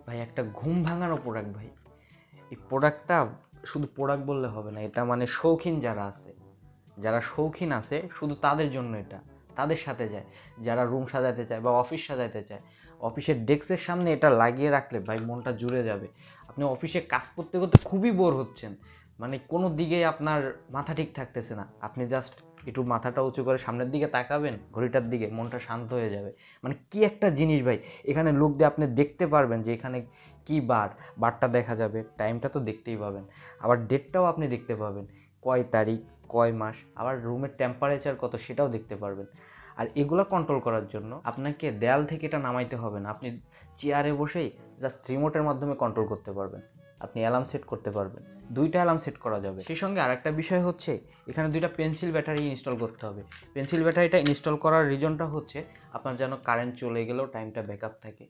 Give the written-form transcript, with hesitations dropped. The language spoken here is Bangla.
ভাই একটা ঘুম ভাঙানো প্রোডাক্ট ভাই। এই প্রোডাক্টটা শুধু প্রোডাক্ট বললে হবে না, এটা মানে শৌখিন যারা আছে, যারা শৌখিন আছে শুধু তাদের জন্য এটা, তাদের সাথে যায়। যারা রুম সাজাতে চায় বা অফিস সাজাতে চায়, অফিসের ডেস্কের সামনে এটা লাগিয়ে রাখলে ভাই মনটা জুড়ে যাবে। আপনি অফিসে কাজ করতে করতে খুবই বোর হচ্ছেন, মানে কোনো দিকেই আপনার মাথা ঠিক থাকতেছে না, আপনি জাস্ট একটু মাথাটা উঁচু করে সামনের দিকে তাকাবেন, ঘড়িটার দিকে, মনটা শান্ত হয়ে যাবে। মানে কি একটা জিনিস ভাই, এখানে লোক দিয়ে আপনি দেখতে পারবেন যে এখানে কি বার, বারটা দেখা যাবে, টাইমটা তো দেখতেই পাবেন, আবার ডেটটাও আপনি দেখতে পাবেন, কয় তারিখ, কয় মাস, আবার রুমের টেম্পারেচার কত সেটাও দেখতে পারবেন। আর এগুলো কন্ট্রোল করার জন্য আপনাকে দেয়াল থেকে এটা নামাইতে হবে না, আপনি চেয়ারে বসেই জাস্ট রিমোটের মাধ্যমে কন্ট্রোল করতে পারবেন। আপনি অ্যালার্ম সেট করতে পারবেন, দুইটা অ্যালার্ম সেট করা যাবে। সেই সঙ্গে আরেকটা বিষয় হচ্ছে, এখানে দুইটা পেন্সিল ব্যাটারি ইনস্টল করতে হবে। পেন্সিল ব্যাটারিটা ইনস্টল করার রিজনটা হচ্ছে আপনার যেন কারেন্ট চলে গেলেও টাইমটা ব্যাকআপ থাকে।